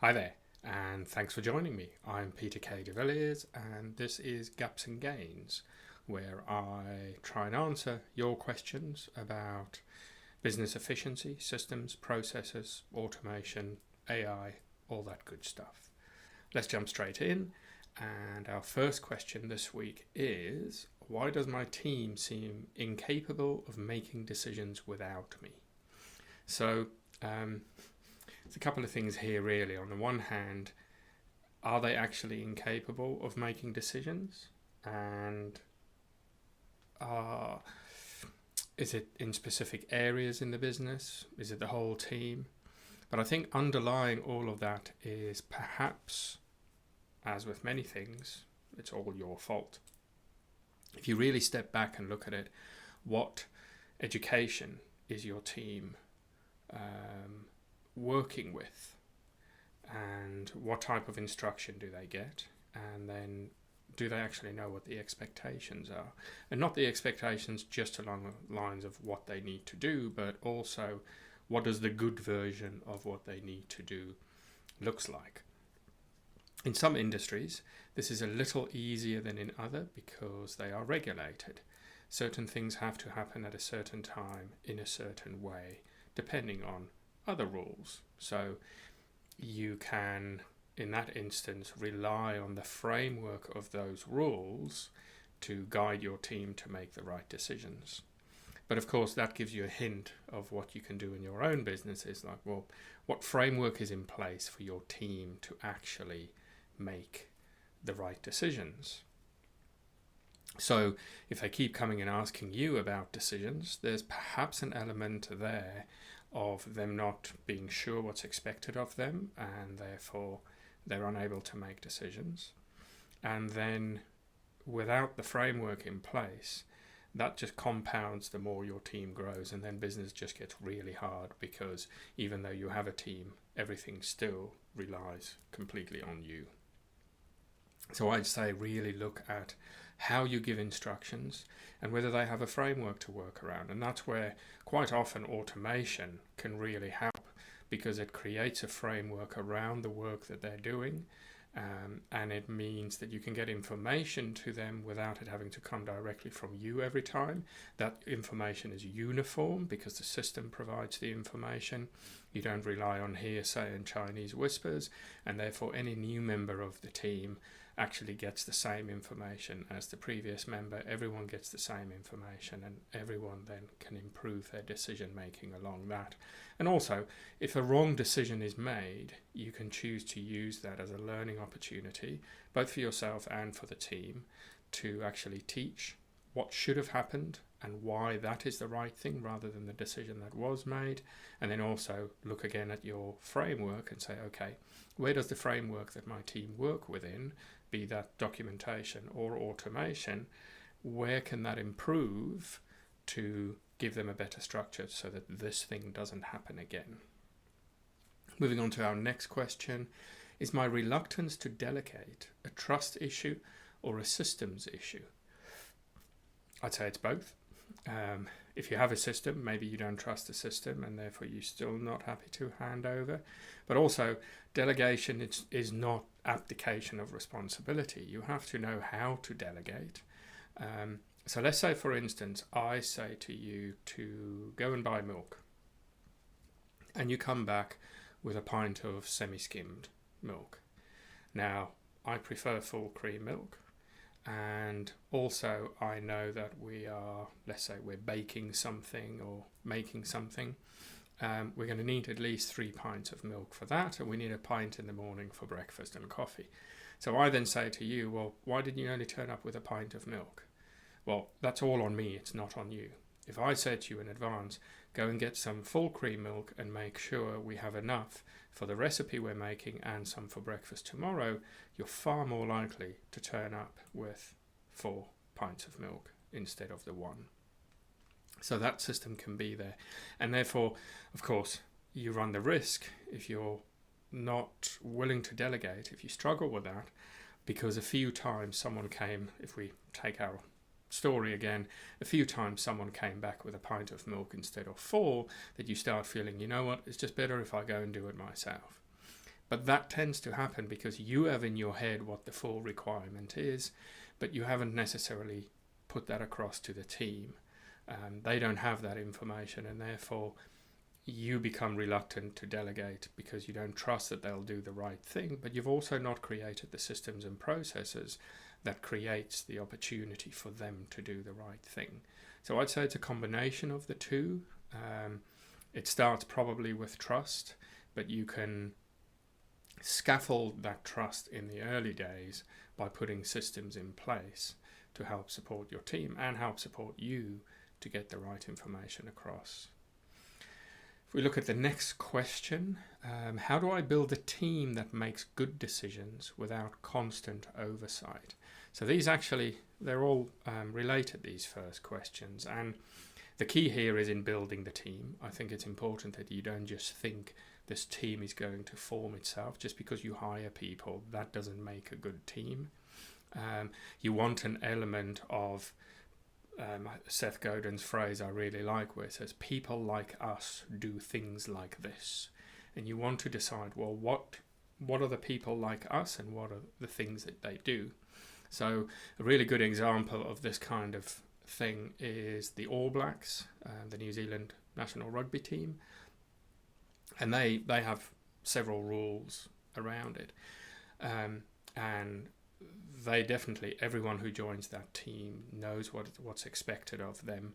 Hi there, and thanks for joining me. I'm Peter K. de Villiers, and this is Gaps and Gains, where I try and answer your questions about business efficiency, systems, processes, automation, AI, all that good stuff. Let's jump straight in. And our first question this week is, why does my team seem incapable of making decisions without me? So, there's a couple of things here really. On the one hand, are they actually incapable of making decisions? And is it in specific areas in the business? Is it the whole team? But I think underlying all of that is perhaps, as with many things, it's all your fault. If you really step back and look at it, what education is your team working with, and what type of instruction do they get, and then do they actually know what the expectations are, and not the expectations just along the lines of what they need to do, but also what does the good version of what they need to do looks like. In some industries this is a little easier than in other because they are regulated. Certain things have to happen at a certain time in a certain way depending on other rules. So you can, in that instance, rely on the framework of those rules to guide your team to make the right decisions. But of course, that gives you a hint of what you can do in your own business. Is like, well, what framework is in place for your team to actually make the right decisions? So if they keep coming and asking you about decisions, there's perhaps an element there of them not being sure what's expected of them, and therefore they're unable to make decisions. And then without the framework in place, that just compounds the more your team grows, and then business just gets really hard because even though you have a team, everything still relies completely on you. So I'd say really look at how you give instructions and whether they have a framework to work around. And that's where quite often automation can really help, because it creates a framework around the work that they're doing, and it means that you can get information to them without it having to come directly from you every time. That information is uniform because the system provides the information. You don't rely on hearsay and Chinese whispers, and therefore any new member of the team actually gets the same information as the previous member. Everyone gets the same information, and everyone then can improve their decision making along that. And also, if a wrong decision is made, you can choose to use that as a learning opportunity, both for yourself and for the team, to actually teach what should have happened and why that is the right thing rather than the decision that was made. And then also look again at your framework and say, okay, where does the framework that my team work within, be that documentation or automation, where can that improve to give them a better structure so that this thing doesn't happen again? Moving on to our next question, is my reluctance to delegate a trust issue or a systems issue? I'd say it's both. If you have a system, maybe you don't trust the system and therefore you're still not happy to hand over. But also, delegation is not abdication of responsibility. You have to know how to delegate. So let's say, for instance, I say to you to go and buy milk, and you come back with a pint of semi-skimmed milk. Now, I prefer full cream milk. And also I know that we are, let's say we're baking something or making something. We're going to need at least 3 pints of milk for that, and we need a pint in the morning for breakfast and coffee. So I then say to you, well, why did you only turn up with a pint of milk? Well, that's all on me, it's not on you. If I said to you in advance, go and get some full cream milk and make sure we have enough for the recipe we're making and some for breakfast tomorrow, you're far more likely to turn up with 4 pints of milk instead of the 1. So that system can be there. And therefore, of course, you run the risk, if you're not willing to delegate, if you struggle with that, because a few times someone came, if we take our story again, a few times someone came back with a pint of milk instead of 4, that you start feeling, you know what, it's just better if I go and do it myself. But that tends to happen because you have in your head what the full requirement is, but you haven't necessarily put that across to the team. They don't have that information, and therefore you become reluctant to delegate because you don't trust that they'll do the right thing, but you've also not created the systems and processes that creates the opportunity for them to do the right thing. So I'd say it's a combination of the two. It starts probably with trust, but you can scaffold that trust in the early days by putting systems in place to help support your team and help support you to get the right information across. If we look at the next question, how do I build a team that makes good decisions without constant oversight? So these actually, they're all related, these first questions. And the key here is in building the team. I think it's important that you don't just think this team is going to form itself just because you hire people. That doesn't make a good team. You want an element of Seth Godin's phrase I really like, where it says people like us do things like this, and you want to decide, well, what are the people like us and what are the things that they do. So a really good example of this kind of thing is the All Blacks, the New Zealand national rugby team, and they have several rules around it, and they definitely, everyone who joins that team knows what's expected of them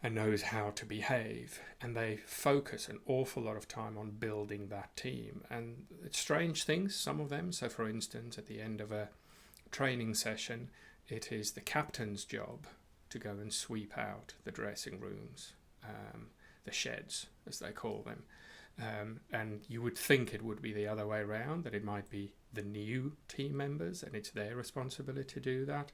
and knows how to behave, and they focus an awful lot of time on building that team. And it's strange things, some of them. So for instance, at the end of a training session, it is the captain's job to go and sweep out the dressing rooms, the sheds as they call them, and you would think it would be the other way around, that it might be the new team members and it's their responsibility to do that,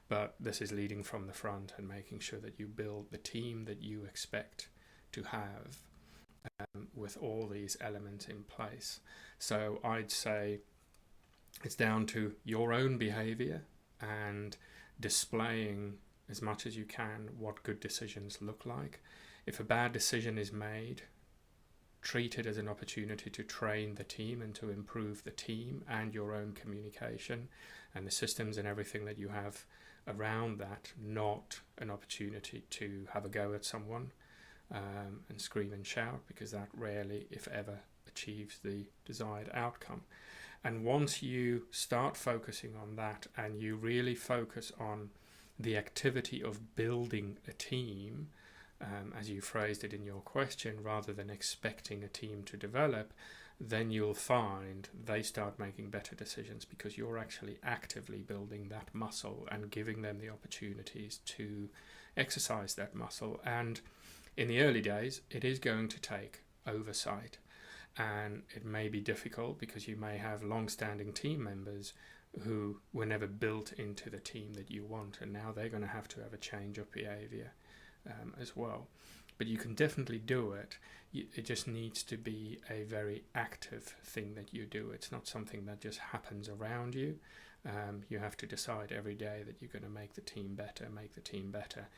but this is leading from the front and making sure that you build the team that you expect to have, with all these elements in place. So I'd say it's down to your own behavior and displaying as much as you can what good decisions look like. If a bad decision is made, treat it as an opportunity to train the team and to improve the team and your own communication and the systems and everything that you have around that, not an opportunity to have a go at someone and scream and shout, because that rarely, if ever, achieves the desired outcome. And once you start focusing on that and you really focus on the activity of building a team, as you phrased it in your question, rather than expecting a team to develop, then you'll find they start making better decisions because you're actually actively building that muscle and giving them the opportunities to exercise that muscle. And in the early days, it is going to take oversight, and it may be difficult because you may have long-standing team members who were never built into the team that you want, and now they're going to have to have a change of behavior as well. But you can definitely do it. It just needs to be a very active thing that you do. It's not something that just happens around you. You have to decide every day that you're going to make the team better,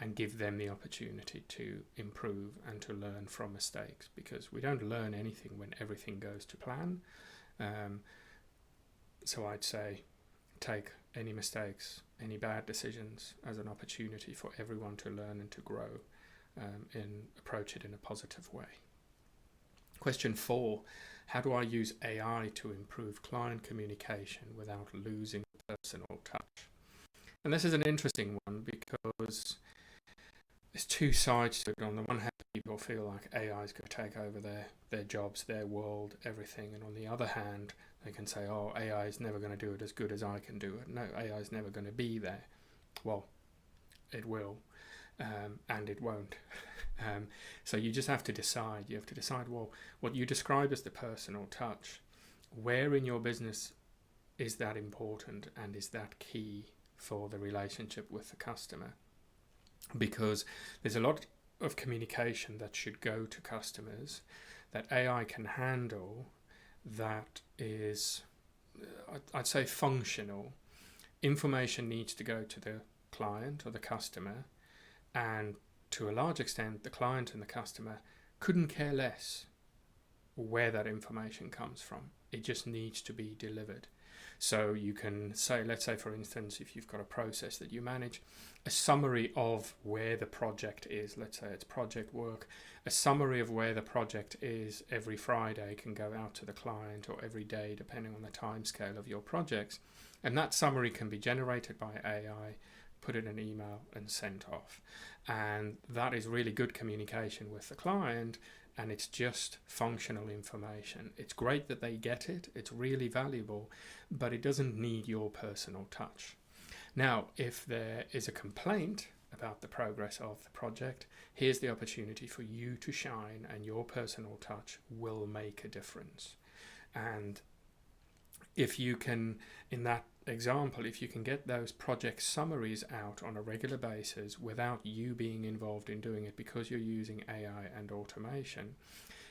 and give them the opportunity to improve and to learn from mistakes, because we don't learn anything when everything goes to plan. So I'd say take any mistakes, any bad decisions as an opportunity for everyone to learn and to grow, and approach it in a positive way. Question 4, how do I use AI to improve client communication without losing personal touch? And this is an interesting one because there's two sides to it. On the one hand, people feel like AI is going to take over their jobs, their world, everything. And on the other hand, they can say, oh, AI is never going to do it as good as I can do it. No, AI is never going to be there. Well, it will, and it won't. So you just have to decide. You have to decide, well, what you describe as the personal touch, where in your business is that important and is that key for the relationship with the customer? Because there's a lot of communication that should go to customers that AI can handle that is, I'd say, functional. Information needs to go to the client or the customer, and to a large extent the client and the customer couldn't care less where that information comes from. It just needs to be delivered. So you can say, let's say for instance, if you've got a process that you manage, a summary of where the project is, let's say it's project work, a summary of where the project is every Friday can go out to the client, or every day depending on the time scale of your projects. And that summary can be generated by AI, put in an email and sent off. And that is really good communication with the client, and it's just functional information. It's great that they get it, it's really valuable, but it doesn't need your personal touch. Now, if there is a complaint about the progress of the project, here's the opportunity for you to shine, and your personal touch will make a difference. And if you can, in that example, if you can get those project summaries out on a regular basis without you being involved in doing it, because you're using AI and automation,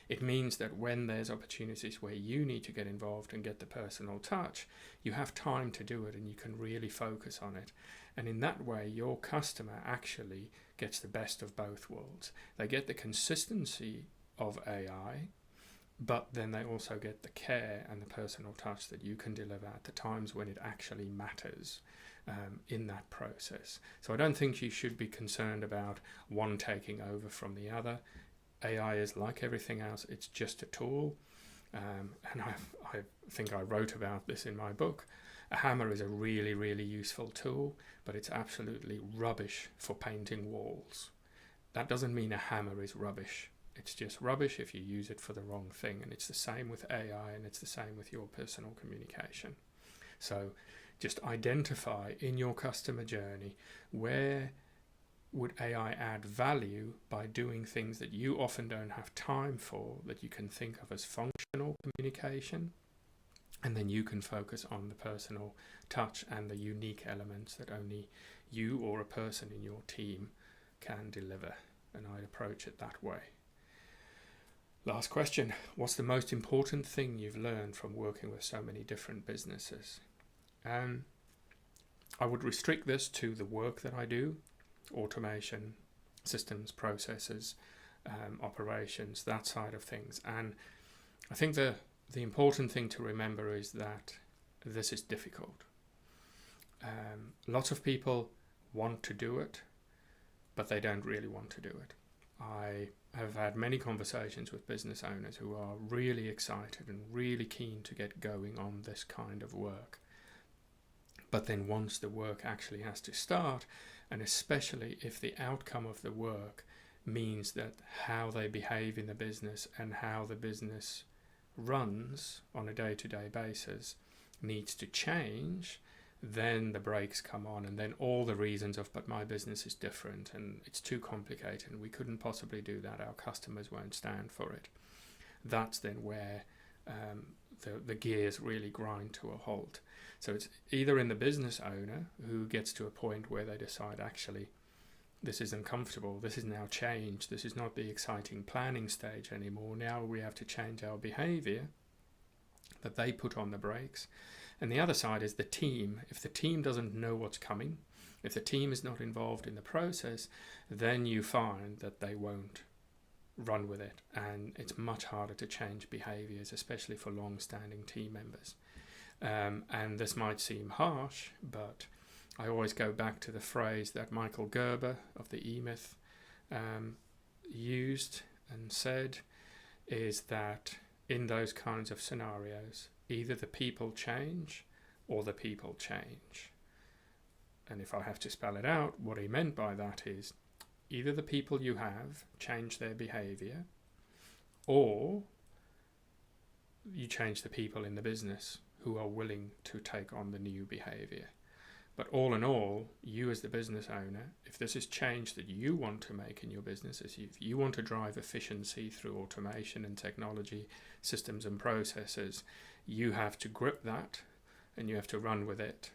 it means that when there's opportunities where you need to get involved and get the personal touch, you have time to do it and you can really focus on it. And in that way, your customer actually gets the best of both worlds. They get the consistency of AI, but then they also get the care and the personal touch that you can deliver at the times when it actually matters in that process. So I don't think you should be concerned about one taking over from the other. AI is like everything else, it's just a tool. And I think I wrote about this in my book. A hammer is a really, really useful tool, but it's absolutely rubbish for painting walls. That doesn't mean a hammer is rubbish. It's just rubbish if you use it for the wrong thing. And it's the same with AI, and it's the same with your personal communication. So just identify in your customer journey, where would AI add value by doing things that you often don't have time for, that you can think of as functional communication, and then you can focus on the personal touch and the unique elements that only you or a person in your team can deliver. And I'd approach it that way. Last question. What's the most important thing you've learned from working with so many different businesses? I would restrict this to the work that I do: automation, systems, processes, operations, that side of things. And I think the important thing to remember is that this is difficult. Lots of people want to do it, but they don't really want to do it. I have had many conversations with business owners who are really excited and really keen to get going on this kind of work. But then once the work actually has to start, and especially if the outcome of the work means that how they behave in the business and how the business runs on a day-to-day basis needs to change, then the brakes come on, and then all the reasons of, but my business is different and it's too complicated and we couldn't possibly do that, our customers won't stand for it. That's then where the gears really grind to a halt. So it's either in the business owner who gets to a point where they decide, actually, this is uncomfortable, this is now changed, this is not the exciting planning stage anymore, now we have to change our behavior, that they put on the brakes. And the other side is the team. If the team doesn't know what's coming, if the team is not involved in the process, then you find that they won't run with it, and it's much harder to change behaviors, especially for long-standing team members. And this might seem harsh, but I always go back to the phrase that Michael Gerber of the E-Myth used and said, is that in those kinds of scenarios, either the people change or the people change. And if I have to spell it out, what he meant by that is either the people you have change their behavior, or you change the people in the business who are willing to take on the new behavior. But all in all, you as the business owner, if this is change that you want to make in your business, if you want to drive efficiency through automation and technology, systems and processes, you have to grip that and you have to run with it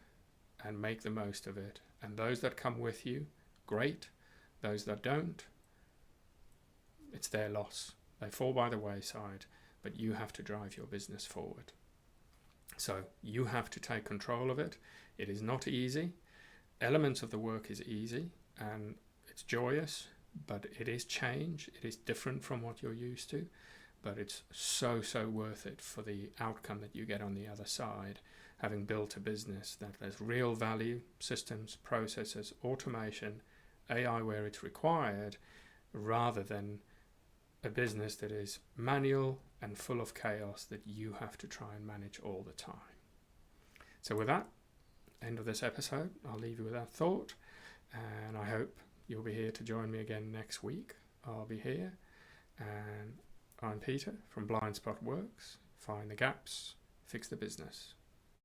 and make the most of it. And those that come with you, great. Those that don't, it's their loss. They fall by the wayside, but you have to drive your business forward. So you have to take control of it. It is not easy. Elements of the work is easy and it's joyous, but it is change. It is different from what you're used to. but it's so worth it for the outcome that you get on the other side, having built a business that has real value, systems, processes, automation, AI where it's required, rather than a business that is manual and full of chaos that you have to try and manage all the time. So with that, end of this episode, I'll leave you with that thought, and I hope you'll be here to join me again next week. I'll be here, and I'm Peter from Blind Spot Works. Find the gaps, fix the business.